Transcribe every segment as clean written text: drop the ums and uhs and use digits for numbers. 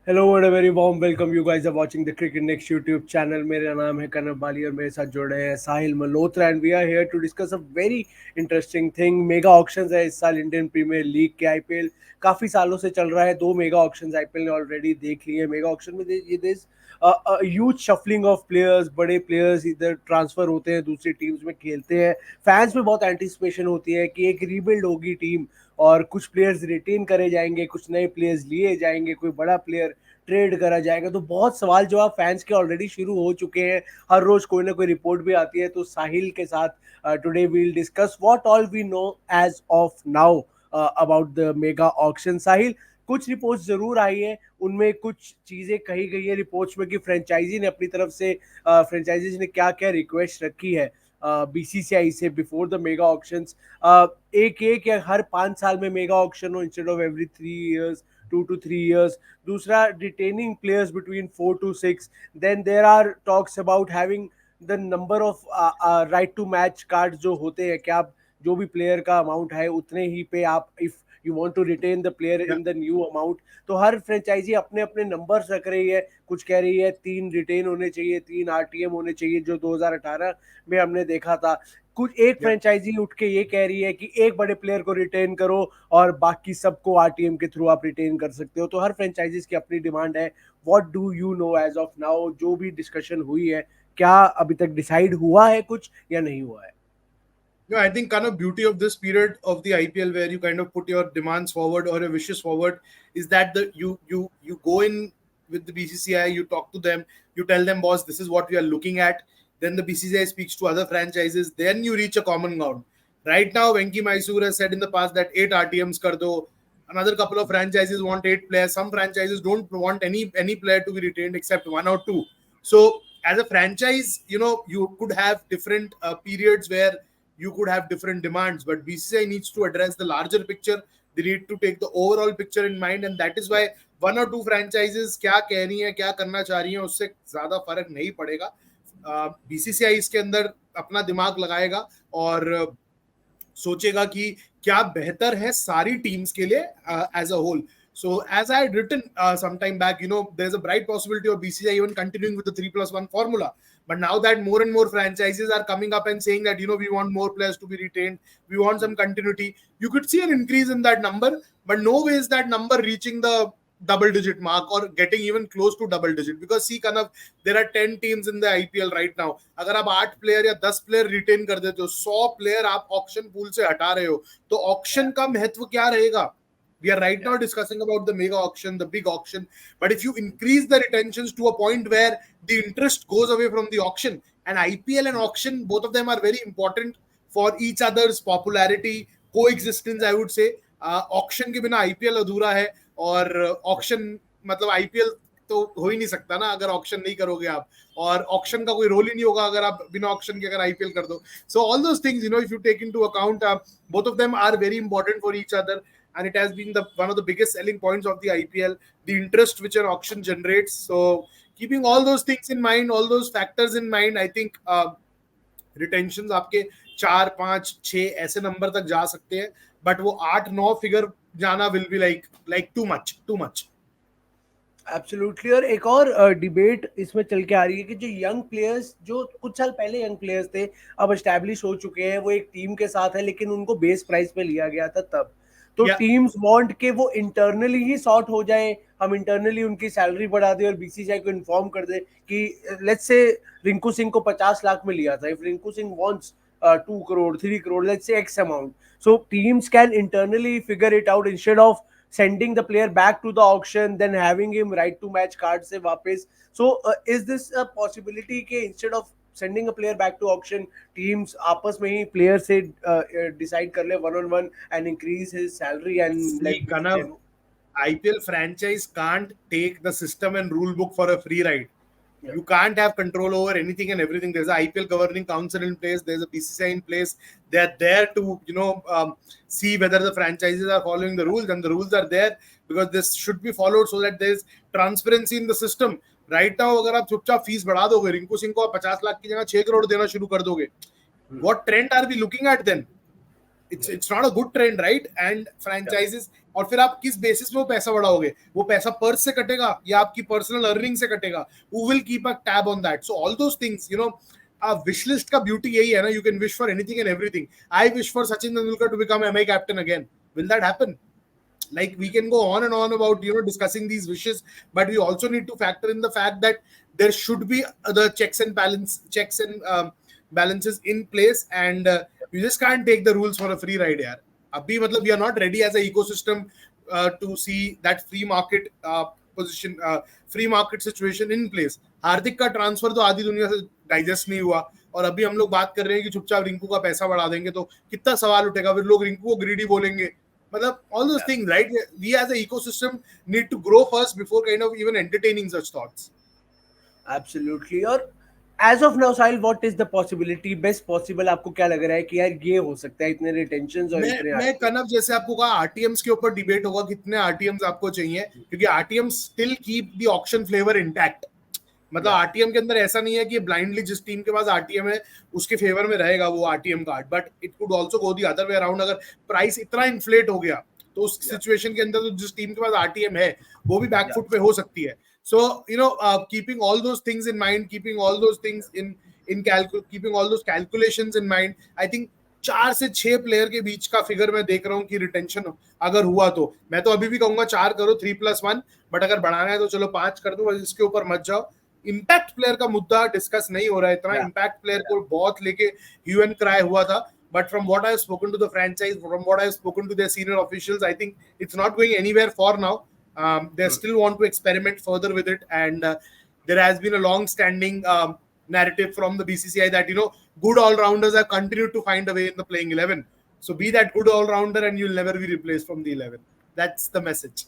Hello and a very warm welcome. You guys are watching the Cricket Next YouTube channel. मेरा नाम है कनव बाली और मेरे साथ जुड़े हैं Sahil Malhotra and we are here to discuss a very interesting thing. Mega auctions है इस साल इंडियन प्रीमियर लीग के. आईपीएल काफी सालों से चल रहा है. दो मेगा ऑक्शंस आईपीएल ने ऑलरेडी देख लिए. मेगा ऑक्शन में ये this huge shuffling of players. बड़े प्लेयर्स इधर ट्रांसफर होते हैं, दूसरी टीम्स में खेलते हैं. फैंस में बहुत एंटिसिपेशन होती है कि एक रीबिल्ड होगी टीम और कुछ प्लेयर्स रिटेन करे जाएंगे, कुछ नए प्लेयर्स लिए जाएंगे, कोई बड़ा प्लेयर ट्रेड करा जाएगा. तो बहुत सवाल जवाब फैंस के ऑलरेडी शुरू हो चुके हैं. हर रोज कोई ना कोई रिपोर्ट भी आती है. तो साहिल के साथ today we will discuss what all we know as of now about the mega auction. Sahil, कुछ रिपोर्ट्स जरूर आई है, उनमें कुछ चीजें कही गई है रिपोर्ट्स में कि फ्रेंचाइजी ने अपनी तरफ से फ्रेंचाइजीज ने क्या क्या रिक्वेस्ट रखी है बीसीसीआई से बिफोर द मेगा ऑक्शंस. एक या हर 5 साल में मेगा ऑक्शन हो instead of every 3 years, 2 to 3 years. दूसरा, retaining players between 4 to 6. Then there are talks about having the number of right to match cards जो होते हैं कि आप जो भी प्लेयर का अमाउंट है उतने ही पे आप if you want to retain the player Yeah. In the new amount. तो हर फ्रेंचाइजी अपने अपने नंबर्स रख रही है. कुछ कह रही है 3 रिटेन होने चाहिए, 3 आरटीएम होने चाहिए जो 2018 में हमने देखा था. कुछ एक Yeah. फ्रेंचाइजी उठ के ये कह रही है कि एक बड़े प्लेयर को रिटेन करो और बाकी सबको आरटीएम के थ्रू आप रिटेन कर सकते हो. तो हर फ्रेंचाइजीज की अपनी डिमांड है. What do you know as of now? जो भी डिस्कशन हुई है, क्या अभी तक डिसाइड हुआ है कुछ या नहीं हुआ है? No, I think kind of beauty of this period of the IPL where you kind of put your demands forward or your wishes forward is that you go in with the BCCI, you talk to them, you tell them, boss, this is what we are looking at. Then the BCCI speaks to other franchises. Then you reach a common ground. Right now, Venki Mysore has said in the past that 8 RTMs kar do. Another couple of franchises want 8 players. Some franchises don't want any player to be retained except one or two. So as a franchise, you could have different periods where you could have different demands, but BCCI needs to address the larger picture. They need to take the overall picture in mind, and that is why one or two franchises क्या कह रही हैं, क्या करना चाह रही हैं, उससे ज्यादा फर्क नहीं पड़ेगा. बीसीसीआई इसके अंदर अपना दिमाग लगाएगा और सोचेगा कि क्या बेहतर है सारी टीम्स के लिए as a whole. So as I had written some time back, there's a bright possibility of BCCI even continuing with the 3+1 formula. But now that more and more franchises are coming up and saying that, we want more players to be retained, we want some continuity, you could see an increase in that number, but no way is that number reaching the double digit mark or getting even close to double digit. Because see, Kanav, there are 10 teams in the IPL right now. अगर आप 8 player या 10 player retain कर देते हो, 100 player आप auction pool से हटा रहे हो, तो ऑक्शन का महत्व क्या रहेगा? We are right now discussing about the mega auction, the big auction. But if you increase the retentions to a point where the interest goes away from the auction, and IPL and auction, both of them are very important for each other's popularity, coexistence, I would say. Auction के बिना IPL अधूरा है और auction मतलब IPL तो हो ही नहीं सकता ना अगर ऑक्शन नहीं करोगे आप, और ऑक्शन का कोई रोल ही नहीं होगा अगर आप बिना ऑक्शन के अगर आईपीएल कर दो. So all those things, if you take into account, both of them are very important for each other, and it has been one of the biggest selling points of the IPL, the interest which an auction generates. So keeping all those things in mind, all those factors in mind, I think retention आपके 4 5 6 ऐसे number तक जा सकते हैं, but वो 8 9 figure जाना will be like too much. Absolutely. और एक और डिबेट इसमें चल के आ रही है कि जो यंग प्लेयर्स, जो कुछ साल पहले यंग प्लेयर्स थे, अब एस्टैब्लिश हो चुके हैं, वो एक टीम के साथ है लेकिन उनको बेस प्राइस पे लिया गया था तब. तो Yeah. टीम्स वांट के वो इंटरनली ही सॉर्ट हो जाए, हम इंटरनली उनकी सैलरी बढ़ा दें और बीसीसीआई को इन्फॉर्म कर दे कि लेट्स से रिंकू सिंह को 50 लाख में लिया था. If Rinku Singh wants 2 crore, 3 crore, let's say x amount, so teams can internally figure it out instead of sending the player back to the auction, then having him right to match card से वापस. So is this a possibility कि instead of sending a player back to auction, teams आपस में ही player से decide कर ले one on one and increase his salary and See, let Kanav, BCCI know? IPL franchise can't take the system and rule book for a free ride. Yeah. You can't have control over anything and everything. There's an IPL governing council in place. There's a BCCI in place. They're there to, see whether the franchises are following the rules, and the rules are there because this should be followed so that there's transparency in the system. Right now, अगर आप चुपचाप fees बढ़ा दोगे, रिंकू सिंह को आप 50 लाख की जगह 6 करोड़ देना शुरू कर दोगे, what trend are we looking at then? It's not a good trend, right? And franchises और फिर आप किस बेसिस पे वो पैसा बढ़ाओगे? वो पैसा पर्स से कटेगा या आपकी पर्सनल अर्निंग से कटेगा? Who will keep a tab on that? So all those things, you know, wish list का ब्यूटी यही है ना, you can wish for anything and everything. I wish for Sachin Tendulkar to become MI captain again. Will that happen? Like, we can go on and on about, you know, discussing these wishes, but we also need to factor in the fact that there should be the checks and balances in place, and you just can't take the rules for a free ride, yaar. Abhi matlab we are not ready as a ecosystem to see that free market position, free market situation in place. हार्दिक का transfer तो आधी दुनिया से digest नहीं हुआ, और अभी हम लोग बात कर रहे हैं कि चुपचाप रिंकू का पैसा बढ़ा देंगे, तो कितना सवाल उठेगा, फिर लोग रिंकू को ग्रीडी बोलेंगे. मतलब all those things, right? We as an ecosystem need to grow first before kind of even entertaining such thoughts. Absolutely. और as of now, Sahil, what is the possibility, best possible आपको क्या लग रहा है कि यार ये हो सकता है, इतने रिटेंशंस और इतने मैं कनव जैसे आपको कहा, आरटीएम्स के ऊपर डिबेट होगा कितने आरटीएम्स आपको चाहिए, क्योंकि RTMs still keep the auction flavour intact. मतलब आरटीएम के अंदर ऐसा नहीं है कि ब्लाइंडली जिस टीम के पास आरटीएम है उसके फेवर में रहेगा वो RTM card, but it could also go the other way around. अगर प्राइस इतना इन्फ्लेट हो गया तो उस सिचुएशन के अंदर तो जिस टीम के पास आरटीएम है वो भी बैकफुट पे हो सकती है. So you know, keeping all those things in mind, keeping all those things keeping all those calculations in mind, I think 4 से 6 प्लेयर के बीच का फिगर मैं देख रहा हूँ कि रिटेंशन अगर हुआ तो. मैं तो अभी भी कहूंगा 4 करो, 3+1, बट अगर बढ़ाना है तो चलो 5 कर दो, इसके ऊपर मत जाओ. इम्पैक्ट प्लेयर का मुद्दा डिस्कस नहीं हो रहा है इतना. इम्पैक्ट प्लेयर को बहुत लेके ह्यू एंड क्राई हुआ था, but from what I have spoken to the franchise, from what I have spoken to their senior officials, I think it's not going anywhere for now. They still want to experiment further with it, and there has been a long-standing narrative from the BCCI that, you know, good all-rounders have continued to find a way in the playing 11. So be that good all-rounder and you'll never be replaced from the 11. That's the message.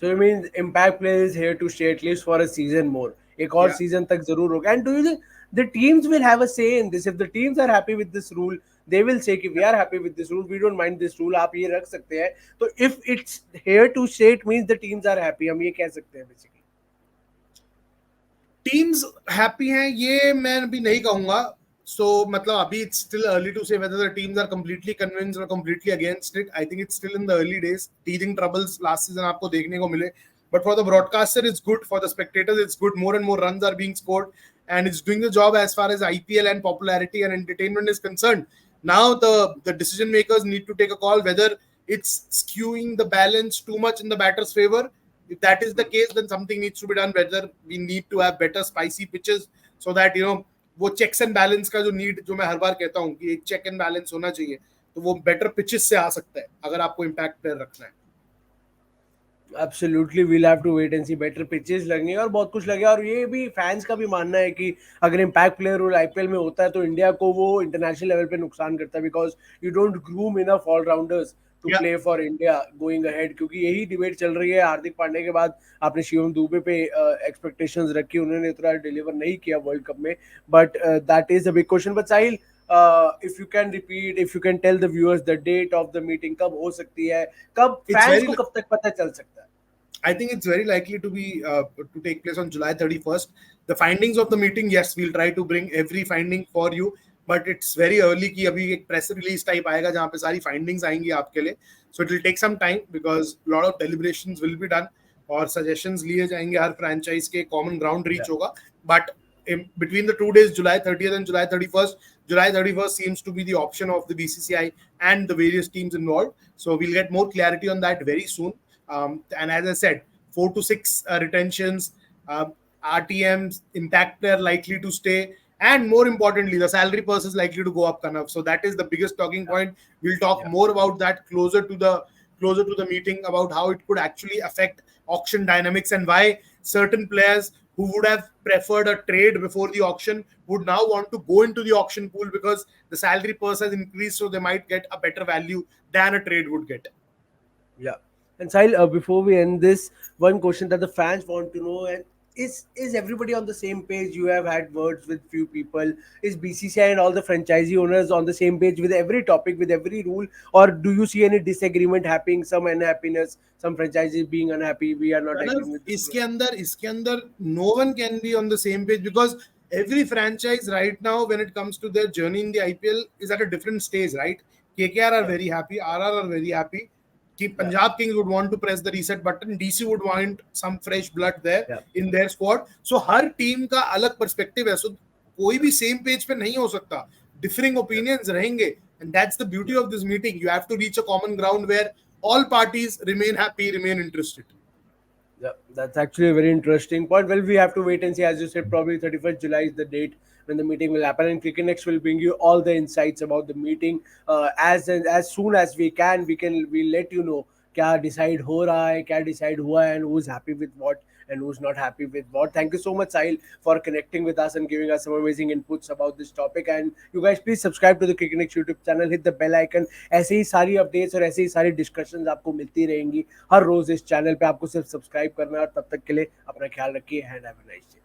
So you mean impact player is here to stay at least for a season more. एक और season तक जरूर होगा. And do you think the teams will have a say in this? If the teams are happy with this rule, they will say कि we are happy with this rule, we don't mind this rule, आप ये रख सकते हैं. तो if it's here to stay, it means the teams are happy. हम ये कह सकते हैं basically. Teams happy हैं ये मैं अभी नहीं कहूंगा. So मतलब अभी it's still early to say whether the teams are completely convinced or completely against it. I think it's still in the early days. Teething troubles last season आपको देखने को मिले. But for the broadcaster, it's good. For the spectators, it's good. More and more runs are being scored, and it's doing the job as far as IPL and popularity and entertainment is concerned. Now the decision makers need to take a call whether it's skewing the balance too much in the batter's favor. If that is the case, then something needs to be done. Whether we need to have better spicy pitches so that, you know, वो checks and balance का जो need जो मैं हर बार कहता हूँ कि एक check and balance होना चाहिए, तो वो better pitches से आ सकता है अगर आपको impact player रखना है. Absolutely, we'll have to wait and see. Better pitches लगेंगे और बहुत कुछ लगेगा. और ये भी फैंस का भी मानना है कि अगर इम्पैक्ट प्लेयर रोल आईपीएल में होता है तो इंडिया को वो इंटरनेशनल लेवल पे नुकसान करता है, because you don't groom enough allrounders to play for India going ahead. क्योंकि यही डिबेट चल रही है. हार्दिक पांड्या के बाद आपने शिवम दुबे पे एक्सपेक्टेशंस रखी, उन्होंने उतना डिलीवर नहीं किया वर्ल्ड कप में, but that is a big question. But Sahil, if you can repeat, if you can tell the viewers the date of the meeting, कब हो सकती है, कब फैंस को कब तक पता चल सकता है? I think it's very likely to be to take place on July 31st. The findings of the meeting, yes, we'll try to bring every finding for you, but it's very early कि अभी एक press release type आएगा जहाँ पे सारी findings आएंगी आपके लिए. So it will take some time because a lot of deliberations will be done और suggestions लिए जाएंगे. हर franchise के common ground reach होगा. But between the 2 days, July 30th and July 31st, July 31st seems to be the option of the BCCI and the various teams involved. So we'll get more clarity on that very soon. And as I said, 4 to 6 retentions, RTMs, impact player likely to stay, and more importantly, the salary purse is likely to go up, Kanav. So that is the biggest talking point. We'll talk more about that closer to the meeting, about how it could actually affect auction dynamics and why certain players who would have preferred a trade before the auction would now want to go into the auction pool because the salary purse has increased, so they might get a better value than a trade would get. Yeah. And Sahil, before we end this, one question that the fans want to know, and is everybody on the same page? You have had words with few people. Is BCCI and all the franchisee owners on the same page with every topic, with every rule, or do you see any disagreement happening, some unhappiness, some franchises being unhappy? We are not agreeing with this. इसके अंदर no one can be on the same page because every franchise right now, when it comes to their journey in the IPL, is at a different stage, right? KKR are very happy, RR are very happy. Punjab Kings would want to press the reset button, DC would want some fresh blood there in their squad. So her team का अलग perspective है, so कोई भी same page पे नहीं हो सकता, differing opinions रहेंगे, and that's the beauty of this meeting. You have to reach a common ground where all parties remain happy, remain interested. Yeah, that's actually a very interesting point. Well, we have to wait and see. As you said, probably 31st July is the date when the meeting will happen, and Cricket Next will bring you all the insights about the meeting as soon as we can. We'll let you know क्या decide हो रहा है, क्या decide हुआ है, and who's happy with what and who's not happy with what. Thank you so much, Sahil, for connecting with us and giving us some amazing inputs about this topic. And you guys, please subscribe to the Cricket Next YouTube channel, hit the bell icon. ऐसे ही सारी updates और ऐसे ही सारी discussions आपको मिलती रहेंगी हर रोज इस channel पे. आपको सिर्फ सब्सक्राइब करना है और तब तक के लिए अपना ख्याल रखिए. And have a nice day.